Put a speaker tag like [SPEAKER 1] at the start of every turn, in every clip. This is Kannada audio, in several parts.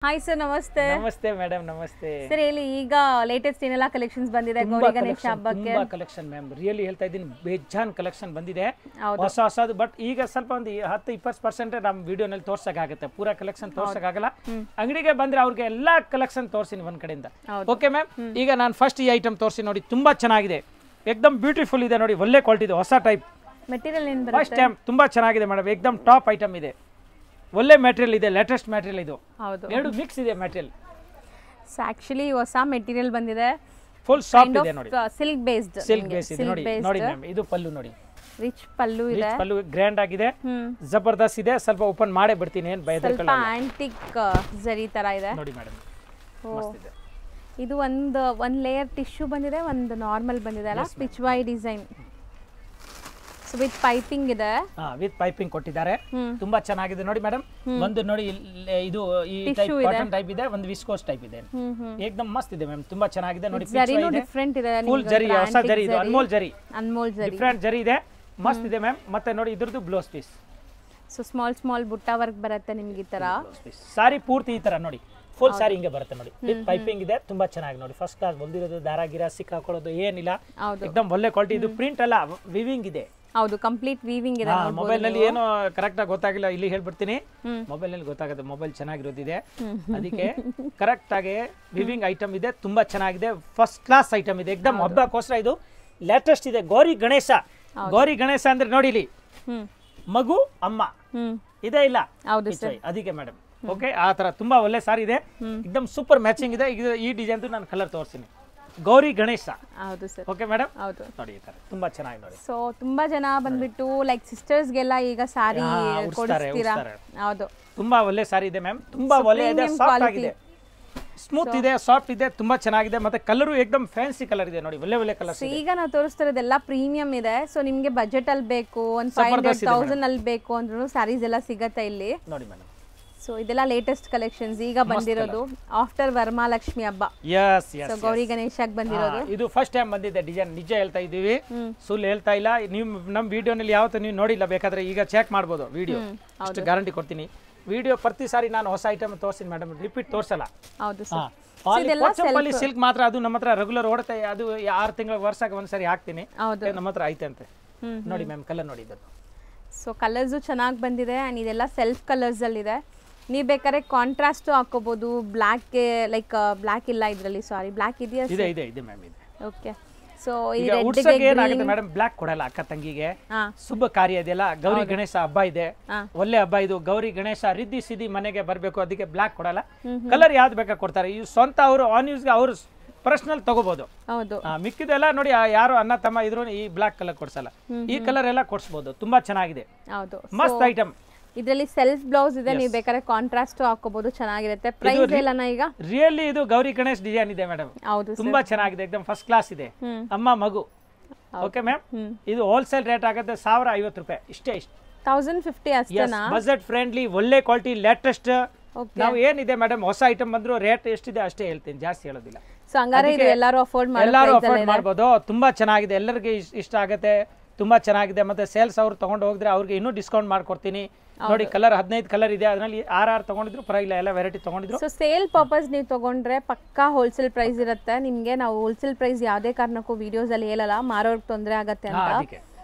[SPEAKER 1] Hi sir, namaste.
[SPEAKER 2] Namaste madam, namaste.
[SPEAKER 1] Sir, ಹೇಳಿ ಈಗ ಲೇಟೆಸ್ಟ್ ಏನೆಲ್ಲ ಕಲೆಕ್ಷನ್ಸ್ ಬಂದಿದೆ ಗೌರಿ ಗಣೇಶ ಹಬ್ಬಕ್ಕೆ?
[SPEAKER 2] ತುಂಬಾ ಕಲೆಕ್ಷನ್ ಮ್ಯಾಮ್, ರಿಯಲಿ ಹೇಳ್ತಾ ಇದ್ದೀನಿ, ಬೇಜಾನ್ ಕಲೆಕ್ಷನ್ ಬಂದಿದೆ ಹೊಸದು. ಬಟ್ ಈಗ ಸ್ವಲ್ಪ ಒಂದು 10-20% ನಮ್ಮ ವಿಡಿಯೋನಲ್ಲಿ ತೋರ್ಸಕ್ಕಾಗುತ್ತೆ, ಪೂರಾ ಕಲೆಕ್ಷನ್ ತೋರ್ಸಕ್ಕಾಗಲ್ಲ. ಅಂಗಡಿಗೆ ಬಂದ್ರೆ ಅವ್ರಿಗೆ ಎಲ್ಲಾ ಕಲೆಕ್ಷನ್ ತೋರಿಸಿನಿ ಒಂದ್ ಕಡೆಯಿಂದ. ಓಕೆ ಮ್ಯಾಮ್, ಈಗ ನಾನು ಫಸ್ಟ್ ಈ ಐಟಮ್ ತೋರಿಸಿ ನೋಡಿ, ತುಂಬಾ ಚೆನ್ನಾಗಿದೆ, ಏಕದಮ್ ಬ್ಯೂಟಿಫುಲ್ ಇದೆ ನೋಡಿ, ಒಳ್ಳೆ ಕ್ವಾಲಿಟಿ ಇದೆ, ಹೊಸ ಟೈಪ್
[SPEAKER 1] ಮೆಟೀರಿಯಲ್ ಏನು ಬರುತ್ತೆ?
[SPEAKER 2] ಫಸ್ಟ್ ಟೈಮ್ ತುಂಬಾ ಚೆನ್ನಾಗಿದೆ ಮೇಡಮ್, ಏಕದಮ್ ಟಾಪ್ ಐಟಮ್ ಇದೆ, ಒಳ್ಳೆ ಮೆಟೀರಿಯಲ್ ಇದೆ, ಲೇಟೆಸ್ಟ್ ಮೆಟೀರಿಯಲ್ ಇದು.
[SPEAKER 1] ಹೌದು,
[SPEAKER 2] ಎರಡು ಮಿಕ್ಸ್ ಇದೆ ಮೆಟೀರಿಯಲ್.
[SPEAKER 1] ಸೊ ಆಕ್ಚುಲಿ ಹೊಸ ಮೆಟೀರಿಯಲ್ ಬಂದಿದೆ,
[SPEAKER 2] ಫುಲ್ ಸಾಫ್ಟ್ ಇದೆ ನೋಡಿ,
[SPEAKER 1] ಸಿಲ್ಕ್ ಬೇಸ್ಡ್.
[SPEAKER 2] ಸಿಲ್ಕ್ ಬೇಸ್ ಇದೆ ನೋಡಿ. ನೋಡಿ ಮ್ಯಾಮ್, ಇದು ಪಲ್ಲು ನೋಡಿ,
[SPEAKER 1] ರಿಚ್ ಪಲ್ಲು ಇದೆ,
[SPEAKER 2] ಪಲ್ಲು ಗ್ರ್ಯಾಂಡ್ ಆಗಿದೆ, ಜಬರ್ದಸ್ತ್ ಇದೆ. ಸ್ವಲ್ಪ ಓಪನ್ ಮಾಡೇ ಬಿಡ್ತೀನಿ, ಏನು
[SPEAKER 1] ಸ್ವಲ್ಪ ಆಂಟಿಕ್ ಜರಿ ತರ ಇದೆ
[SPEAKER 2] ನೋಡಿ ಮೇಡಮ್, ಮಸ್ತ್ ಇದೆ.
[SPEAKER 1] ಇದು ಒಂದು ಲೇಯರ್ ಟಿಶ್ಯೂ ಬಂದಿದೆ, ಒಂದು ನಾರ್ಮಲ್ ಬಂದಿದೆ ಅಲ್ಲ, ಸ್ಟಿಚ್ ವೈ ಡಿಸೈನ್. ಸೊ ವಿತ್ ಪೈಪಿಂಗ್ ಇದೆ,
[SPEAKER 2] ವಿತ್ ಪೈಪಿಂಗ್ ಕೊಟ್ಟಿದ್ದಾರೆ, ತುಂಬಾ ಚೆನ್ನಾಗಿದೆ ನೋಡಿ ಮೇಡಮ್. ಒಂದು ನೋಡಿ ಇದು ಈ ಟೈಪ್ ಕಾಟನ್ ಟೈಪ್ ಇದೆ, ಒಂದು ವಿಸ್ಕೋಸ್ ಟೈಪ್ ಇದೆ, ಏಕದಮ್ ಮಸ್ತ್ ಇದೆ ಮ್ಯಾಮ್, ತುಂಬಾ ಚೆನ್ನಾಗಿದೆ ನೋಡಿ.
[SPEAKER 1] ಜರಿನೂ ಡಿಫರೆಂಟ್ ಇದೆ,
[SPEAKER 2] ಫುಲ್ ಜರಿ, ಹೊಸ ಜರಿ ಇದು, ಅನ್ಮೋಲ್ ಜರಿ,
[SPEAKER 1] ಜರಿ
[SPEAKER 2] ಡಿಫರೆಂಟ್ ಜರಿ ಇದೆ, ಮಸ್ತ್ ಇದೆ ಮ್ಯಾಮ್. ಮತ್ತೆ ನೋಡಿ ಇದ್ರದ್ದು ಬ್ಲೌಸ್ ಪೀಸ್,
[SPEAKER 1] ಸೊ ಸ್ಮಾಲ್ ಬುಟ್ಟ ವರ್ಕ್ ಬರುತ್ತೆ ನಿಮ್ಗೆ ಈ ತರ.
[SPEAKER 2] ಸಾರಿ ಪೂರ್ತಿ ಈ ತರ ನೋಡಿ, ಫುಲ್ ಸಾರಿ ಹಿಂಗೆ ಬರುತ್ತೆ ನೋಡಿ, ವಿತ್ ಪೈಪಿಂಗ್ ಇದೆ, ತುಂಬಾ ಚೆನ್ನಾಗಿ ನೋಡಿ, ಫಸ್ಟ್ ಕ್ಲಾಸ್ ಬಂದಿರೋದು. ದಾರ ಗಿರ ಸಿಕ್ಕಾಕೊಳ್ಳೋದು ಏನಿಲ್ಲ, ಏಕದಮ್ ಒಳ್ಳೆ ಕ್ವಾಲಿಟಿ. ಇದು ಪ್ರಿಂಟ್ ಅಲ್ಲ, ವಿವಿಂಗ್ ಇದೆ.
[SPEAKER 1] ಹೌದು, ಕಂಪ್ಲೀಟ್ ವೀವಿಂಗ್ ಇದೆ.
[SPEAKER 2] ಮೊಬೈಲ್ ನಲ್ಲಿ ಏನು ಕರೆಕ್ಟ್ ಆಗಿ ಗೊತ್ತಾಗಿಲ್ಲ, ಇಲ್ಲಿ ಹೇಳ್ಬಿಡ್ತೀನಿ, ಮೊಬೈಲ್ ನಲ್ಲಿ ಗೊತ್ತಾಗುತ್ತೆ, ಮೊಬೈಲ್ ಚೆನ್ನಾಗಿರೋದಿದೆ, ಅದಕ್ಕೆ ಕರೆಕ್ಟ್ ಆಗಿ ವಿವಿಂಗ್ ಐಟಮ್ ಇದೆ, ತುಂಬಾ ಚೆನ್ನಾಗಿದೆ, ಫಸ್ಟ್ ಕ್ಲಾಸ್ ಐಟಮ್ ಇದೆ, ಏಕದಮ್ ಹಬ್ಬಕ್ಕೋಸ್ಕರ ಇದು ಲೇಟೆಸ್ಟ್ ಇದೆ. ಗೌರಿ ಗಣೇಶ, ಗೌರಿ ಗಣೇಶ ಅಂದ್ರೆ ನೋಡಿ ಇಲ್ಲಿ ಮಗು ಅಮ್ಮ ಇದೆ ಇಲ್ಲ, ಅದಕ್ಕೆ ಮೇಡಮ್. ಓಕೆ, ಆ ತರ ತುಂಬಾ ಒಳ್ಳೆ ಸಾರಿ ಇದೆ, ಏಕದಮ್ ಸೂಪರ್ ಮ್ಯಾಚಿಂಗ್ ಇದೆ. ಈ ಡಿಸೈನ್ ನಾನು ಕಲರ್ ತೋರಿಸ್ತೀನಿ, ಗೌರಿ ಗಣೇಶ.
[SPEAKER 1] ಹೌದು ಸರ್,
[SPEAKER 2] ಓಕೆ ಮೇಡಮ್,
[SPEAKER 1] ಹೌದು
[SPEAKER 2] ನೋಡಿ ಈ ತರ ತುಂಬಾ ಚೆನ್ನಾಗಿ ನೋಡಿ.
[SPEAKER 1] ಸೊ ತುಂಬಾ ಜನ ಬಂದ್ಬಿಟ್ಟು ಲೈಕ್ ಸಿಸ್ಟರ್ಸ್ಗೆಲ್ಲ ಈಗ ಸಾರಿ ಕೊಡಿಸ್ತೀರಾ. ಹೌದು,
[SPEAKER 2] ತುಂಬಾ ಒಳ್ಳೆ ಸಾರಿ ಇದೆ ಮ್ಯಾಮ್, ತುಂಬಾ ಒಳ್ಳೆ ಇದೆ, ಸಾಫ್ಟ್ ಆಗಿದೆ, ಸ್ಮೂತ್ ಇದೆ, ಸಾಫ್ಟ್ ಇದೆ, ತುಂಬಾ ಚೆನ್ನಾಗಿದೆ. ಮತ್ತೆ ಕಲರು ಏಕದಮ್ ಫ್ಯಾನ್ಸಿ ಕಲರ್ ಇದೆ ನೋಡಿ, ಒಳ್ಳೆ ಕಲರ್ಸ್.
[SPEAKER 1] ಈಗ ನಾವು ತೋರಿಸ್ತಿರೋದೆಲ್ಲ ಪ್ರೀಮಿಯಂ ಇದೆ. ಸೊ ನಿಮ್ಗೆ ಬಜೆಟ್ ಅಲ್ಲಿ ಬೇಕು, ಒಂದು 500,000 ಅಲ್ಲಿ ಬೇಕು ಅಂದ್ರೂ ಸ್ಯಾರೀಸ್ ಎಲ್ಲ ಸಿಗತ್ತೆ ಇಲ್ಲಿ
[SPEAKER 2] ನೋಡಿ ಮೇಡಮ್.
[SPEAKER 1] ಸೊ ಇದೆಲ್ಲ ಲೇಟೆಸ್ಟ್ ಕಲೆಕ್ಷನ್ಸ್ ಈಗ ಬಂದಿರೋದು ಆಫ್ಟರ್ ವರಮಹಾಲಕ್ಷ್ಮಿ ಹಬ್ಬ. ಸೊ ಗೌರಿ ಗಣೇಶಕ್ಕೆ ಬಂದಿರೋದು
[SPEAKER 2] ಇದು ಫಸ್ಟ್ ಟೈಮ್ ಬಂದಿದೆ ಡಿಸೈನ್, ನಿಜ ಹೇಳ್ತಾ ಇದೀವಿ, ಸುಳ್ಳು ಹೇಳ್ತಾ ಇಲ್ಲ. ನೀವು ನಮ್ಮ ವಿಡಿಯೋನಲ್ಲಿ ಯಾವತ್ತೂ ನೀವು ನೋಡಿಲ್ಲ, ಬೇಕಾದ್ರೆ ಈಗ ಚೆಕ್ ಮಾಡ್ಬೋದು ವಿಡಿಯೋ, ಅಷ್ಟು ಗ್ಯಾರಂಟಿ ಕೊಡ್ತೀನಿ. ವಿಡಿಯೋ ಪ್ರತಿ ಸಾರಿ ನಾನು ಹೊಸ ಐಟಮ್ ತೋರಿಸ್ತೀನಿ ಮೇಡಮ್, ರಿಪೀಟ್ ತೋರಿಸಲ್ಲ.
[SPEAKER 1] ಹೌದು,
[SPEAKER 2] ಸಿಲ್ಕ್ ಮಾತ್ರ ಅದು ನಮ್ಮ ಹತ್ರ ರೆಗ್ಯುಲರ್ ಓಡುತ್ತೆ, ಅದು 6 ತಿಂಗಳ ವರ್ಷಕ್ಕೆ ಒಂದ್ಸರಿ ಹಾಕ್ತೀನಿ, ನಮ್ಮ ಹತ್ರ ಐತೆ ಅಂತೆ. ನೋಡಿ ಮ್ಯಾಮ್, ಕಲರ್ ನೋಡಿ ಇದು.
[SPEAKER 1] ಸೊ ಕಲರ್ಸು ಚೆನ್ನಾಗಿ ಬಂದಿದೆ, ಆ್ಯಂಡ್ ಇದೆಲ್ಲ ಸೆಲ್ಫ್ ಕಲರ್ಸ್ ಅಲ್ಲಿ ಇದೆ. ನೀವು ಬೇಕಾದ್ರೆ ಕಾಂಟ್ರಾಸ್ಟ್ ಹಾಕೋಬಹುದು, ಬ್ಲ್ಯಾಕ್ ಲೈಕ್ ಬ್ಲ್ಯಾಕ್ ಇಲ್ಲ ಇದರಲ್ಲಿ, ಸಾರಿ ಬ್ಲ್ಯಾಕ್ ಇದೆಯಾ?
[SPEAKER 2] ಇದೆ ಮ್ಯಾಮ್, ಇದೆ.
[SPEAKER 1] ಓಕೆ, ಸೊ
[SPEAKER 2] ಈಗ ಉಡ್ಸಕ್ಕೆ ಏನಾಗುತ್ತೆ ಮೇಡಮ್, ಬ್ಲ್ಯಾಕ್ ಕೊಡಲ್ಲ ಅಕ್ಕ ತಂಗಿಗೆ, ಶುಭ ಕಾರ್ಯ ಇದೆಯಲ್ಲ, ಗೌರಿ ಗಣೇಶ ಹಬ್ಬ ಇದೆ, ಒಳ್ಳೆ ಹಬ್ಬ ಇದು. ಗೌರಿ ಗಣೇಶ ರಿದ್ದಿ ಸಿದ್ದಿ ಮನೆಗೆ ಬರ್ಬೇಕು, ಅದಕ್ಕೆ ಬ್ಲ್ಯಾಕ್ ಕೊಡಲ್ಲ. ಕಲರ್ ಯಾವ್ದು ಬೇಕಾ ಕೊಡ್ತಾರೆ, ಈ ಸ್ವಂತ ಅವರು ಆನ್ ಯೂಸ್ಗೆ ಅವರು ಪರ್ಸನಲ್ ತಗೋಬಹುದು.
[SPEAKER 1] ಹೌದು,
[SPEAKER 2] ಮಿಕ್ಕಿದೆಲ್ಲ ನೋಡಿ, ಯಾರು ಅಣ್ಣ ತಮ್ಮ ಇದ್ರು ಈ ಬ್ಲ್ಯಾಕ್ ಕಲರ್ ಕೊಡ್ಸಲ್ಲ, ಈ ಕಲರ್ ಎಲ್ಲ ಕೊಡ್ಸ್ಬೋದು, ತುಂಬಾ ಚೆನ್ನಾಗಿದೆ.
[SPEAKER 1] ಹೌದು,
[SPEAKER 2] ಮಸ್ತ್ ಐಟಮ್.
[SPEAKER 1] ಇದರಲ್ಲಿ ಸೆಲ್ಫ್ ಬ್ಲೌಸ್ ಇದೆ, ನೀವು ಬೇಕಾದ್ರೆ ಕಾಂಟ್ರಾಸ್ಟ್ ಹಾಕೋಬಹುದು, ಚೆನ್ನಾಗಿರುತ್ತೆ. ಪ್ರೈಸ್ ಎಲ್ಲನ ಈಗ
[SPEAKER 2] ರಿಯಲಿ ಇದು ಗೌರಿ ಗಣೇಶ್ ಡಿಸೈನ್ ಇದೆ ಮೇಡಮ್,
[SPEAKER 1] ಹೌದು
[SPEAKER 2] ತುಂಬಾ ಚೆನ್ನಾಗಿದೆ, ಏಕದಮ್ ಫಸ್ಟ್ ಕ್ಲಾಸ್ ಇದೆ, ಅಮ್ಮ ಮಗು. ಓಕೆ ಮ್ಯಾಮ್, ಇದು ಹೋಲ್ಸೇಲ್ ರೇಟ್ ಆಗುತ್ತೆ 1050 ರೂಪಾಯಿ, ಇಷ್ಟೇ.
[SPEAKER 1] 1050 ಅಷ್ಟೇನಾ?
[SPEAKER 2] ಬಜೆಟ್ ಫ್ರೆಂಡ್ಲಿ, ಒಳ್ಳೆ ಕ್ವಾಲಿಟಿ, ಲೇಟೆಸ್ಟ್. ನಾವು ಏನಿದೆ ಮೇಡಮ್, ಹೊಸ ಐಟಮ್ ಬಂದ್ರು ರೇಟ್ ಎಷ್ಟಿದೆ ಅಷ್ಟೇ ಹೇಳ್ತೀನಿ, ಜಾಸ್ತಿ ಹೇಳೋದಿಲ್ಲ.
[SPEAKER 1] ಸೊ ಹಂಗಾರೆ ಇದು ಎಲ್ಲರೂ ಅಫೋರ್ಡ್
[SPEAKER 2] ಮಾಡ್ಬೋದು, ತುಂಬಾ ಚೆನ್ನಾಗಿದೆ, ಎಲ್ಲರಿಗೆ ಇಷ್ಟ ಆಗುತ್ತೆ, ತುಂಬಾ ಚೆನ್ನಾಗಿದೆ. ಮತ್ತೆ ಸೇಲ್ಸ್ ಅವ್ರು ತಗೊಂಡು ಹೋಗಿದ್ರೆ ಅವ್ರಿಗೆ ಇನ್ನೂ ಡಿಸ್ಕೌಂಟ್ ಮಾಡ್ಕೊಡ್ತೀನಿ ನೋಡಿ. ಕಲರ್ 15 ಕಲರ್ ಇದೆ, ಅದರಲ್ಲಿ 6 ತಗೊಂಡಿದ್ರು ಪರವಾಗಿಲ್ಲ, ಎಲ್ಲ ವೆರೈಟಿ ತಗೊಂಡಿದ್ರು.
[SPEAKER 1] ಸೊ ಸೇಲ್ ಪರ್ಪಸ್ ನೀವು ತಗೊಂಡ್ರೆ ಪಕ್ಕಾ ಹೋಲ್ಸೇಲ್ ಪ್ರೈಸ್ ಇರುತ್ತೆ ನಿಮ್ಗೆ. ನಾವು ಹೋಲ್ಸೇಲ್ ಪ್ರೈಸ್ ಯಾವುದೇ ಕಾರಣಕ್ಕೂ ವಿಡಿಯೋಸ್ ಅಲ್ಲಿ ಹೇಳಲ್ಲ, ಮಾರೋರ್ಗೆ ತೊಂದರೆ ಆಗತ್ತೆ ಅಂತ.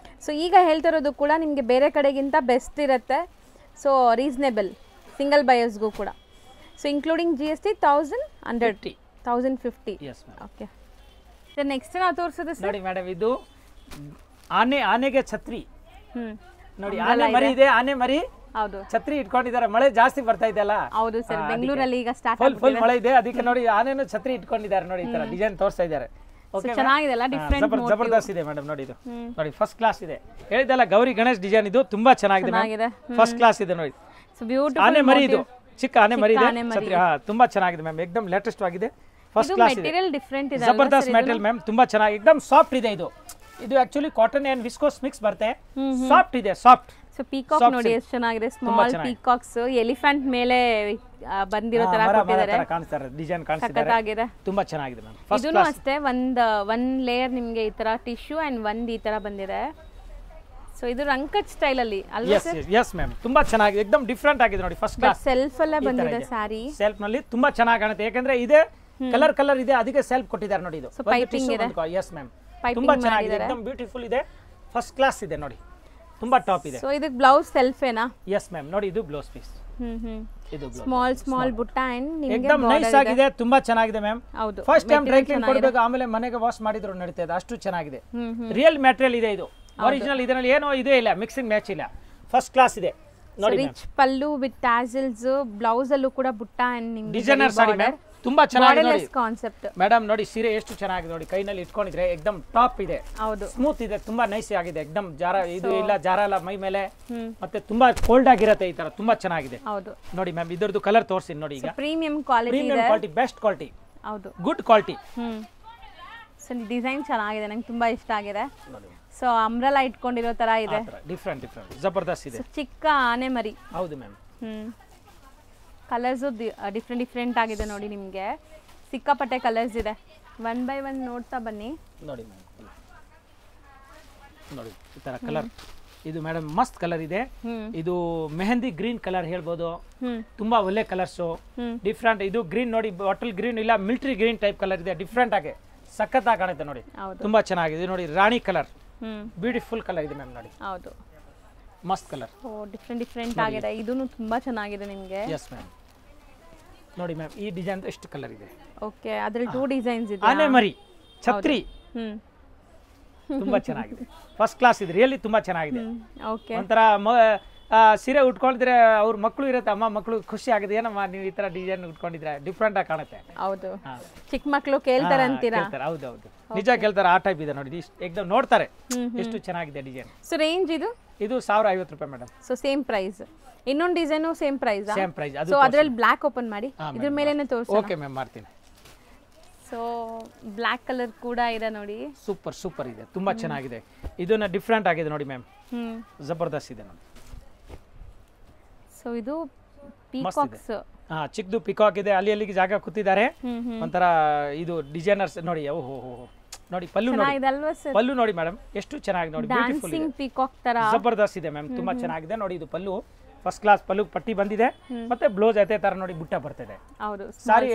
[SPEAKER 1] ಸೊ ಈಗ ಹೇಳ್ತಿರೋದು ಕೂಡ ನಿಮ್ಗೆ ಬೇರೆ ಕಡೆಗಿಂತ ಬೆಸ್ಟ್ ಇರುತ್ತೆ. ಸೊ ರೀಸನೇಬಲ್, ಸಿಂಗಲ್ ಬಯರ್ಸ್ಗೂ ಕೂಡ. So including GST 1050. Okay, next ನಾವು ತೋರಿಸೋದು
[SPEAKER 2] ನೋಡಿ ಮೇಡಮ್, ಇದು ಆನೆಗೆ ಛತ್ರಿ ನೋಡಿ, ಆನೆ ಮರಿ ಇದೆ, ಆನೆ ಮರಿ.
[SPEAKER 1] ಹೌದು,
[SPEAKER 2] ಛತ್ರಿ ಇಟ್ಕೊಂಡಿದ್ದಾರೆ, ಮಳೆ ಜಾಸ್ತಿ ಬರ್ತಾ ಇದೆ ಅಲ್ಲ.
[SPEAKER 1] ಹೌದು ಸರ್, ಬೆಂಗಳೂರಲ್ಲಿ ಈಗ
[SPEAKER 2] ಫುಲ್ ಮಳೆ ಇದೆ, ಅದಕ್ಕೆ ನೋಡಿ ಆನೆನು ಛತ್ರಿ ಇಟ್ಕೊಂಡಿದ್ದಾರೆ ನೋಡಿ, ಈ ತರ ಡಿಸೈನ್ ತೋರಿಸ್ತಾ ಇದ್ದಾರೆ. ಜಬರ್ದಸ್ತ್ ಇದೆ ಮೇಡಮ್, ನೋಡಿ ಇದು ನೋಡಿ, ಫಸ್ಟ್ ಕ್ಲಾಸ್ ಇದೆ. ಹೇಳಿದಲ್ಲ ಗೌರಿ ಗಣೇಶ್ ಡಿಸೈನ್, ಇದು ತುಂಬಾ ಚೆನ್ನಾಗಿದೆ, ಫಸ್ಟ್ ಕ್ಲಾಸ್ ಇದೆ ನೋಡಿ. ಆನೆ ಮರಿ, ಇದು ಚಿಕ್ಕ ಆನೆ ಮರಿ ಇದೆ, ಛತ್ರಿ ತುಂಬಾ ಚೆನ್ನಾಗಿದೆ ಮ್ಯಾಮ್, ಏಕದಮ್ ಲೇಟೆಸ್ಟ್ ಆಗಿದೆ, ಫಸ್ಟ್ ಕ್ಲಾಸ್ ಇದೆ, ಜಬರ್ದಸ್ತ್ ಮೆಟೀರಿಯಲ್ ಮ್ಯಾಮ್, ತುಂಬಾ ಚೆನ್ನಾಗಿ, ಏಕದಮ್ ಸಾಫ್ಟ್ ಇದೆ. ಇದು actually cotton and viscose mix ಬರುತ್ತೆ, ಸಾಫ್ಟ್ ಇದೆ, ಸಾಫ್ಟ್.
[SPEAKER 1] ಸೊ ಪೀಕಾಕ್ ನೋಡಿ ಎಷ್ಟು ಚೆನ್ನಾಗಿದೆ, ಸ್ಮಾಲ್ ಪೀಕಾಕ್ಸ್ ಎಲಿಫೆಂಟ್ ಮೇಲೆ ಬಂದಿರೋ ತರ ಕೊಟ್ಟಿದ್ದಾರೆ,
[SPEAKER 2] ಕಾಣಿಸ್ತಾರೆ, ಡಿಸೈನ್ ಕಾಣಿಸ್ತಿದೆ, ತುಂಬಾ ಚೆನ್ನಾಗಿದೆ ಮ್ಯಾಮ್.
[SPEAKER 1] ಇದೂನು ಅಷ್ಟೇ, ಒಂದ್ ಲೇಯರ್ ನಿಮ್ಗೆ ಈ ತರ ಟಿಶ್ಯೂ ಅಂಡ್ ಒಂದ್ ಈ ತರ ಬಂದಿದೆ. ಸೊ ಇದು ರಂಕಟ್ ಸ್ಟೈಲ್ ಅಲ್ಲಿ ಅಲ್ವಾ
[SPEAKER 2] ಎಸ್ ಎಸ್ ಮ್ಯಾಮ್ ತುಂಬಾ ಚೆನ್ನಾಗಿದೆ ಎಕ್ದಮ್ ಡಿಫ್ರೆಂಟ್ ಆಗಿದೆ ನೋಡಿ ಫಸ್ಟ್ ಕ್ಲಾಸ್
[SPEAKER 1] ಸೆಲ್ಫ್ ಅಲ್ಲೇ ಬಂದಿದೆ ಸಾರಿ
[SPEAKER 2] ಸೆಲ್ಫ್ ನಲ್ಲಿ ತುಂಬಾ ಚೆನ್ನಾಗಿ ಕಾಣುತ್ತೆ ಯಾಕಂದ್ರೆ ಇದೆ ಕಲರ್ ಇದೆ ಅದಕ್ಕೆ ಸೆಲ್ಫ್ ಕೊಟ್ಟಿದ್ದಾರೆ ನೋಡಿ ಇದು ಎಸ್ ಮ್ಯಾಮ್ ತುಂಬಾ ಚೆನ್ನಾಗಿದೆ ಎಕ್ದಮ್ ಬ್ಯೂಟಿಫುಲ್ ಇದೆ ಫಸ್ಟ್ ಕ್ಲಾಸ್ ಇದೆ ನೋಡಿ ತುಂಬಾ ಟಾಪ್ ಇದೆ
[SPEAKER 1] ಸೊ ಇದಕ್ಕೆ ಬ್ಲೌಸ್ ಸೆಲ್ಫ್ ಏನಾ
[SPEAKER 2] ಎಸ್ ಮ್ಯಾಮ್ ನೋಡಿ ಇದು ಬ್ಲೌಸ್ ಪೀಸ್ ಇದು
[SPEAKER 1] ಸ್ಮಾಲ್ ಬುಟ್ಟ ಅಂಡ್ ನಿಮಗೆ
[SPEAKER 2] ಎಕ್ದಮ್ ನೈಸ್ ಆಗಿದೆ ತುಂಬಾ ಚೆನ್ನಾಗಿದೆ ಮ್ಯಾಮ್
[SPEAKER 1] ಹೌದು
[SPEAKER 2] ಫಸ್ಟ್ ಟೈಮ್ ಡ್ರೈ ಕ್ಲೀನ್ ಕೊಡಬೇಕು ಆಮೇಲೆ ಮನೆಗೆ ವಾಶ್ ಮಾಡಿದ್ರು ನಡೀತದೆ ಅಷ್ಟು ಚೆನ್ನಾಗಿದೆ ರಿಯಲ್ ಮೆಟೀರಿಯಲ್ ಇದೆ ಇದು ಒರಿಜಿನಲ್ ಇದರಲ್ಲಿ ಏನೋ ಇದೇ ಇಲ್ಲ ಮಿಕ್ಸಿಂಗ್ ಮ್ಯಾಚ್ ಇಲ್ಲ ಫಸ್ಟ್ ಕ್ಲಾಸ್ ಇದೆ ನೋಡಿ
[SPEAKER 1] rich pallu with tassels blouse ಅಲ್ಲೂ ಕೂಡ ಬುಟ್ಟ ಅಂಡ್ ನಿಮಗೆ
[SPEAKER 2] ಡಿಸೈನರ್ ಸಾರಿ ಮ್ಯಾಮ್ ತುಂಬಾ ಚೆನ್ನಾಗಿದೆ ನೋಡಿ
[SPEAKER 1] ಕಾನ್ಸೆಪ್ಟ್
[SPEAKER 2] ಮೇಡಮ್ ನೋಡಿ ಸೀರೆ ಎಷ್ಟು ಚೆನ್ನಾಗಿದೆ ನೋಡಿ ಕೈನಲ್ಲಿ ಇಟ್ಕೊಂಡಿದ್ರೆ ಎಕ್ದಮ್ ಟಾಪ್ ಇದೆ
[SPEAKER 1] ಹೌದು
[SPEAKER 2] ಸ್ಮೂತ್ ಇದೆ ತುಂಬಾ ನೈಸ್ ಆಗಿದೆ ಎಕ್ದಮ್ ಜಾರ ಇದು ಇಲ್ಲ ಜಾರ ಅಲ್ಲ ಮೈ ಮೇಲೆ ಮತ್ತೆ ತುಂಬಾ ಕೋಲ್ಡ್ ಆಗಿರುತ್ತೆ ಈ ತರ ತುಂಬಾ ಚೆನ್ನಾಗಿದೆ
[SPEAKER 1] ಹೌದು
[SPEAKER 2] ನೋಡಿ ಮ್ಯಾಮ್ ಇದರದ್ದು ಕಲರ್ ತೋರಿಸಿ ನೋಡಿ ಈಗ
[SPEAKER 1] ಪ್ರೀಮಿಯಂ ಕ್ವಾಲಿಟಿ ಇದೆ
[SPEAKER 2] ಕ್ವಾಲಿಟಿ ಬೆಸ್ಟ್ ಕ್ವಾಲಿಟಿ
[SPEAKER 1] ಹೌದು
[SPEAKER 2] ಗುಡ್ ಕ್ವಾಲಿಟಿ
[SPEAKER 1] ಸೊ ಡಿಸೈನ್ ಚೆನ್ನಾಗಿದೆ ನಂಗೆ ತುಂಬಾ ಇಷ್ಟ ಆಗಿದೆ ಸೊ ಅಂಬ್ರೆಲಾ ಇಟ್ಕೊಂಡಿರೋ ತರ ಇದೆ
[SPEAKER 2] ಡಿಫರೆಂಟ್ ಜಬರ್ದಸ್ತ್ ಇದೆ
[SPEAKER 1] ಚಿಕ್ಕ ಆನೆ ಮರಿ
[SPEAKER 2] ಹೌದು ಮ್ಯಾಮ್
[SPEAKER 1] ಕಲರ್ಸ್ ಡಿಫ್ರೆಂಟ್ ಆಗಿದೆ ನೋಡಿ ನಿಮಗೆ ಸಿಕ್ಕಾಪಟ್ಟೆ ಕಲರ್ಸ್ ಇದೆ ಒನ್ ಬೈ ಒನ್ ನೋಡ್ತಾ ಬನ್ನಿ
[SPEAKER 2] ನೋಡಿ ಮ್ಯಾಮ್ ನೋಡಿ ಈ ತರ ಕಲರ್ ಇದು ಮೇಡಮ್ ಮಸ್ತ್ ಕಲರ್ ಇದೆ ಇದು ಮೆಹಂದಿ ಗ್ರೀನ್ ಕಲರ್ ಹೇಳ್ಬೋದು ತುಂಬಾ ಒಳ್ಳೆ ಕಲರ್ಸ್ ಡಿಫ್ರೆಂಟ್ ಇದು ಗ್ರೀನ್ ನೋಡಿ ಬಾಟಲ್ ಗ್ರೀನ್ ಇಲ್ಲ ಮಿಲಿಟರಿ ಗ್ರೀನ್ ಟೈಪ್ ಕಲರ್ ಇದೆ ಡಿಫ್ರೆಂಟ್ ಆಗಿ ಸಖತ್ತಾಗಿ ಕಾಣುತ್ತೆ ನೋಡಿ ತುಂಬಾ ಚೆನ್ನಾಗಿದೆ ನೋಡಿ ರಾಣಿ ಕಲರ್ ಬ್ಯೂಟಿಫುಲ್ ಕಲರ್ ಇದೆ ಮ್ಯಾಮ್ ನೋಡಿ
[SPEAKER 1] ಹೌದು
[SPEAKER 2] ಮಸ್ತ್ ಕಲರ್
[SPEAKER 1] ಓ ಡಿಫ್ರೆಂಟ್ ಆಗಿದೆ ಇದೂನು ತುಂಬಾ ಚೆನ್ನಾಗಿದೆ ನಿಮಗೆ
[SPEAKER 2] ಎಸ್ ಮ್ಯಾಮ್ ನೋಡಿ ಮ್ಯಾಮ್ ಈ ಡಿಸೈನ್ ಎಷ್ಟು ಕಲರ್ ಇದೆ
[SPEAKER 1] ಓಕೆ ಅದರಲ್ಲಿ 2 ಡಿಸೈನ್ಸ್ ಇದೆ
[SPEAKER 2] ಆನೆ ಮರಿ ಛತ್ರಿ ತುಂಬಾ ಚೆನ್ನಾಗಿದೆ ಫಸ್ಟ್ ಕ್ಲಾಸ್ ಇದೆ ರಿಯಲಿ ತುಂಬಾ ಚೆನ್ನಾಗಿದೆ
[SPEAKER 1] ಓಕೆ
[SPEAKER 2] ಒಂಥರ ಸೀರೆ ಉಟ್ಕೊಂಡಿದ್ರೆ ಅವ್ರ ಮಕ್ಕಳು ಇರುತ್ತೆ ಅಮ್ಮ ಮಕ್ಕಳು ಖುಷಿ ಆಗಿದೆ ಏನಮ್ಮ ನೀವು ಈ ತರ ಡಿಸೈನ್ ಉಟ್ಕೊಂಡಿದ್ರೆ ಡಿಫ್ರೆಂಟ್ ಆಗಿ ಕಾಣುತ್ತೆ
[SPEAKER 1] ಹೌದು ಚಿಕ್ಕ ಮಕ್ಕಳು ಕೇಳ್ತಾರೆ ಅಂತೀರಾ
[SPEAKER 2] ಹೌದು ನಿಜ ಕೇಳ್ತಾರೆ ಆ ಟೈಪ್ ಇದೆ ನೋಡಿ ಎಕ್ದಮ್ ನೋಡ್ತಾರೆ ಎಷ್ಟು ಚೆನ್ನಾಗಿದೆ ಡಿಸೈನ್
[SPEAKER 1] ಸೊ ರೇಂಜ್ ಇದು
[SPEAKER 2] 1050 ರೂಪಾಯಿ ಮೇಡಮ್
[SPEAKER 1] ಸೊ ಸೇಮ್ ಪ್ರೈಸ್ ಇನ್ನೊಂದು design same price
[SPEAKER 2] same price
[SPEAKER 1] so ಅದರಲ್ಲಿ ಬ್ಲಾಕ್ ಓಪನ್ ಮಾಡಿ ಇದ್ರ ಮೇಲೇನೆ ತೋರಿಸಿ
[SPEAKER 2] ಓಕೆ ಮ್ಯಾಮ್ ಮಾಡ್ತೀನಿ
[SPEAKER 1] ಸೊ ಬ್ಲಾಕ್ ಕಲರ್ ಕೂಡ ಇದೆ ನೋಡಿ
[SPEAKER 2] ಸೂಪರ್ ಇದೆ ತುಂಬಾ ಚೆನ್ನಾಗಿದೆ ಇದನ್ನ ಡಿಫ್ರೆಂಟ್ ಆಗಿದೆ ನೋಡಿ ಮ್ಯಾಮ್ ಜಬರ್ದಸ್ತ್ ಇದೆ ನೋಡಿ
[SPEAKER 1] ಸೊ ಇದು ಪೀಕಾಕ್ಸ್
[SPEAKER 2] ಚಿಕ್ಕದು ಪಿಕಾಕ್ ಇದೆ ಅಲ್ಲಿಗೆ ಜಾಗ ಕೂತಿದ್ದಾರೆ ಒಂಥರ ಇದು ಡಿಸೈನರ್ಸ್ ನೋಡಿ ಓಹೋ ನೋಡಿ ಪಲ್ಲು ನೋಡಿ ಮೇಡಮ್ ಎಷ್ಟು ಚೆನ್ನಾಗಿ ನೋಡಿ ಬ್ಯೂಟಿಫುಲ್ ಇದೆ
[SPEAKER 1] ಪೀಕಾಕ್ ತರ
[SPEAKER 2] ಜಬರ್ದಸ್ತ್ ಇದೆ ಮ್ಯಾಮ್ ತುಂಬಾ ಚೆನ್ನಾಗಿದೆ ನೋಡಿ ಇದು ಪಲ್ಲು ಫಸ್ಟ್ ಕ್ಲಾಸ್ ಪಲ್ಲು ಪಟ್ಟಿ ಬಂದಿದೆ ಮತ್ತೆ ಬ್ಲೌಸ್ ಅದೇ ತರ ನೋಡಿ ಬುಟ್ಟ ಬರ್ತದೆ ಸಾರಿ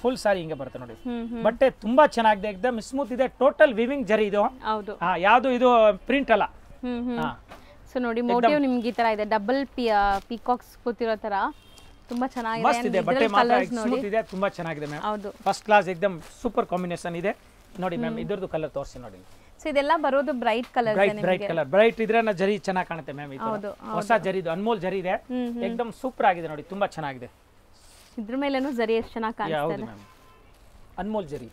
[SPEAKER 2] ಫುಲ್ ಸಾರಿ ಹಿಂಗೆ ಬರುತ್ತೆ ನೋಡಿ ಬಟ್ಟೆ ತುಂಬಾ ಚೆನ್ನಾಗಿದೆ ಎಕ್ದಮ್ ಸ್ಮೂತ್ ಇದೆ ಟೋಟಲ್ ವಿವಿಂಗ್ ಜರಿ ಇದು ಯಾವುದು ಇದು ಪ್ರಿಂಟ್ ಅಲ್ಲ
[SPEAKER 1] ಸೊ ನೋಡಿ ಮೋಟಿವ್ ನಿಮ್ಗೆ ಈ ತರ ಇದೆ ಡಬಲ್ ಪೀಕಾಕ್ಸ್ ಕೂತಿರೋ ತರ ತುಂಬಾ ಚೆನ್ನಾಗಿದೆ
[SPEAKER 2] ಮಸ್ತ್ ಇದೆ ಬಟ್ಟೆ ಮಾತ್ರ ಸ್ಮೂತ್ ಇದೆ ತುಂಬಾ ಚೆನ್ನಾಗಿದೆ ಮ್ಯಾಮ್
[SPEAKER 1] ಹೌದು
[SPEAKER 2] ಫಸ್ಟ್ ಕ್ಲಾಸ್ ಎಕ್ದಮ್ ಸೂಪರ್ ಕಾಂಬಿನೇಷನ್ ಇದೆ ನೋಡಿ ಮ್ಯಾಮ್ ಇದರದ್ದು ಕಲರ್ ತೋರಿಸಿ ನೋಡಿ
[SPEAKER 1] ಸೊ ಇದೆಲ್ಲ ಬರೋದು ಬ್ರೈಟ್ ಕಲರ್
[SPEAKER 2] ಬ್ರೈಟ್ ಇದ್ರೆ ಜರಿ ಚೆನ್ನಾಗಿ ಕಾಣುತ್ತೆ ಮ್ಯಾಮ್ ಇದು ಹೊಸ ಜರಿ ಇದು ಅನ್ಮೋಲ್ ಜರಿ ಇದೆ ಎಕ್ದಮ್ ಸೂಪರ್ ಆಗಿದೆ ನೋಡಿ ತುಂಬಾ ಚೆನ್ನಾಗಿದೆ
[SPEAKER 1] ಇದ್ರ ಮೇಲೇನು ಜರಿ ಎಷ್ಟು ಚೆನ್ನಾಗಿ ಕಾಣಿಸ್ತಾ ಇದೆ
[SPEAKER 2] ಅನ್ಮೋಲ್ ಜರಿ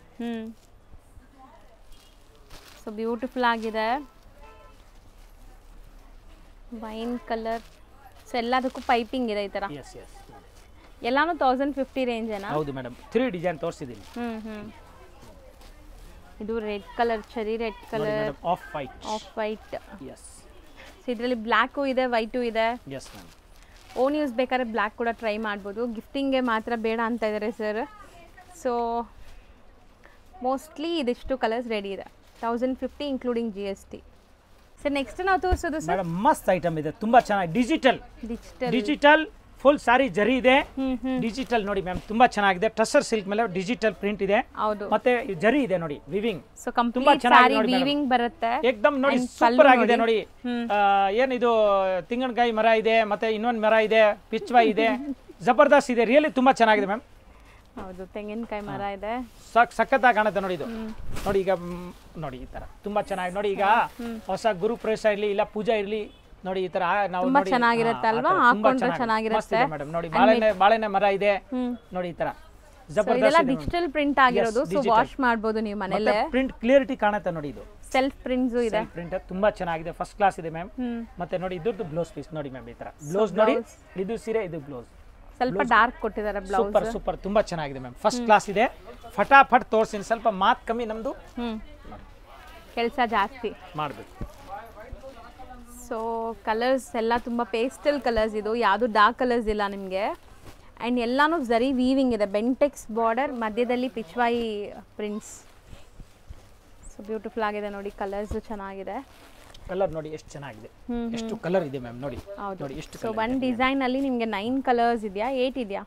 [SPEAKER 1] ಸೊ ಬ್ಯೂಟಿಫುಲ್ ಆಗಿದೆ ವೈನ್ ಕಲರ್ ಸೊ ಎಲ್ಲದಕ್ಕೂ ಪೈಪಿಂಗ್ ಇದೆ ಈ ತರ ಎಲ್ಲಾನು 1050 ರೇಂಜ್ ಏನಾ
[SPEAKER 2] ಹೌದು ಮೇಡಮ್ 3 ಡಿಸೈನ್ ತೋರಿಸಿದೀನಿ
[SPEAKER 1] ಇದು red colour cherry red colour
[SPEAKER 2] off white yes
[SPEAKER 1] so ಇದರಲ್ಲಿ ಬ್ಲ್ಯಾಕು ಇದೆ ವೈಟು ಇದೆ
[SPEAKER 2] ಎಸ್ ಮ್ಯಾಮ್
[SPEAKER 1] ಓನ್ ಯೂಸ್ ಬೇಕಾದ್ರೆ ಬ್ಲ್ಯಾಕ್ ಕೂಡ ಟ್ರೈ ಮಾಡ್ಬೋದು ಗಿಫ್ಟಿಂಗ್ಗೆ ಮಾತ್ರ ಬೇಡ ಅಂತ ಇದ್ದಾರೆ ಸರ್ ಸೊ ಮೋಸ್ಟ್ಲಿ ಇದಿಷ್ಟು ಕಲರ್ಸ್ ರೆಡಿ ಇದೆ 1050 ಇನ್ಕ್ಲೂಡಿಂಗ್ GST ಸರ್ ನೆಕ್ಸ್ಟ್ ನಾವು ತೋರಿಸೋದು ಸರ್
[SPEAKER 2] ಮೇಡಮ್ ಮಸ್ತ್ ಐಟಮ್ ಇದೆ ತುಂಬಾ ಚೆನ್ನಾಗಿ ಡಿಜಿಟಲ್ ಫುಲ್ ಸಾರಿ ಜರಿ ಇದೆ ಡಿಜಿಟಲ್ ನೋಡಿ ಮ್ಯಾಮ್ ತುಂಬಾ ಚೆನ್ನಾಗಿದೆ ಟಸರ್ ಸಿಲ್ಕ್ ಮೇಲೆ ಡಿಜಿಟಲ್ ಪ್ರಿಂಟ್ ಇದೆ ಮತ್ತೆ ಜರಿ ಇದೆ ನೋಡಿ ವಿವಿಂಗ್
[SPEAKER 1] ಸೊ ಕಂಪ್ಲೀಟ್ ಸಾರಿ ವಿವಿಂಗ್ ಬರುತ್ತೆ
[SPEAKER 2] ಏಕದಮ್ ನೋಡಿ ಸೂಪರ್ ಆಗಿದೆ ನೋಡಿ ಏನಿದು ತಿಂಗಣಕಾಯಿ ಮರ ಇದೆ ಮತ್ತೆ ಇನ್ನೊಂದು ಮರ ಇದೆ ಪಿಚ್ವಾ ಇದೆ ಜಬರ್ದಸ್ತ್ ಇದೆ ರಿಯಲಿ ತುಂಬಾ ಚೆನ್ನಾಗಿದೆ ಮ್ಯಾಮ್
[SPEAKER 1] ಹೌದು ತೆಂಗಿನಕಾಯಿ ಮರ ಇದೆ
[SPEAKER 2] ಸಖತ್ತಾಗಿ ಕಾಣುತ್ತೆ ನೋಡಿ ಇದು ನೋಡಿ ಈಗ ನೋಡಿ ಈ ತರ ತುಂಬಾ ಚೆನ್ನಾಗಿ ನೋಡಿ ಈಗ ಹೊಸ ಗುರು ಪ್ರವೇಶ ಇರ್ಲಿ ಇಲ್ಲ ಪೂಜಾ ಇರ್ಲಿ ನೋಡಿ ಈ ತರ ನಾವು
[SPEAKER 1] ತುಂಬಾ ಚೆನ್ನಾಗಿರುತ್ತೆ ಅಲ್ವಾ ಹಾಕೊಂಡ್ರೆ ಚೆನ್ನಾಗಿರುತ್ತೆ
[SPEAKER 2] ಮೇಡಮ್ ನೋಡಿ ಬಾಳೆನೆ ಮರ ಇದೆ ನೋಡಿ ಈ ತರ
[SPEAKER 1] ಜಬರ್ದಸ್ತ್ ಡಿಜಿಟಲ್ ಪ್ರಿಂಟ್ ಆಗಿರೋದು ಸೊ ವಾಶ್ ಮಾಡಬಹುದು ನೀವು ಮನೆಯಲ್ಲೇ
[SPEAKER 2] ಪ್ರಿಂಟ್ ಕ್ಲಿಯರಿಟಿ ಕಾಣುತ್ತೆ ನೋಡಿ ಇದು
[SPEAKER 1] ಸೆಲ್ಫ್ ಪ್ರಿಂಟ್ಸ್ ಇದೆ
[SPEAKER 2] ಪ್ರಿಂಟ್ ತುಂಬಾ ಚೆನ್ನಾಗಿದೆ ಫಸ್ಟ್ ಕ್ಲಾಸ್ ಇದೆ ಮ್ಯಾಮ್ ಮತ್ತೆ ನೋಡಿ ಇದ್ರದ್ದು ಬ್ಲೌಸ್ ಪೀಸ್ ನೋಡಿ ಮ್ಯಾಮ್ ಈ ತರ ಬ್ಲೌಸ್ ನೋಡಿ ಇದು ಸೀರೆ ಇದು ಬ್ಲೌಸ್
[SPEAKER 1] ಸ್ವಲ್ಪ ಡಾರ್ಕ್ ಕೊಟ್ಟಿದ್ದಾರೆ ಬ್ಲೌಸ್
[SPEAKER 2] ಸೂಪರ್ ತುಂಬಾ ಚೆನ್ನಾಗಿದೆ ಮ್ಯಾಮ್ ಫಸ್ಟ್ ಕ್ಲಾಸ್ ಇದೆ ಫಟಾಫಟ್ ತೋರಿಸ್ತೀನಿ ಸ್ವಲ್ಪ ಮಾತ್ ಕಮ್ಮಿ ನಮ್ದು
[SPEAKER 1] ಕೆಲಸ ಜಾಸ್ತಿ
[SPEAKER 2] ಮಾಡಬೇಕು
[SPEAKER 1] ಸೊ ಕಲರ್ಸ್ ಎಲ್ಲ ತುಂಬ ಪೇಸ್ಟಲ್ ಕಲರ್ಸ್ ಇದು ಯಾವುದು ಡಾರ್ಕ್ ಕಲರ್ಸ್ ಇಲ್ಲ ನಿಮಗೆ ಆ್ಯಂಡ್ ಎಲ್ಲಾನು ಜರಿ ವೀವಿಂಗ್ ಇದೆ ಬೆಂಟೆಕ್ಸ್ ಬಾರ್ಡರ್ ಮಧ್ಯದಲ್ಲಿ ಪಿಚ್ವಾಯಿ ಪ್ರಿಂಟ್ಸ್ ಸೊ ಬ್ಯೂಟಿಫುಲ್ ಆಗಿದೆ ನೋಡಿ ಕಲರ್ಸು ಚೆನ್ನಾಗಿದೆ
[SPEAKER 2] ಕಲರ್ ನೋಡಿ ಎಷ್ಟು ಚೆನ್ನಾಗಿದೆ, ಎಷ್ಟು ಕಲರ್ ಇದೆ ಮ್ಯಾಮ್ ನೋಡಿ ನೋಡಿ ಎಷ್ಟು.
[SPEAKER 1] ಸೊ ಒನ್ ಡಿಸೈನ್ ಅಲ್ಲಿ ನಿಮಗೆ 9 ಕಲರ್ಸ್ ಇದೆಯಾ 8 ಇದೆಯಾ?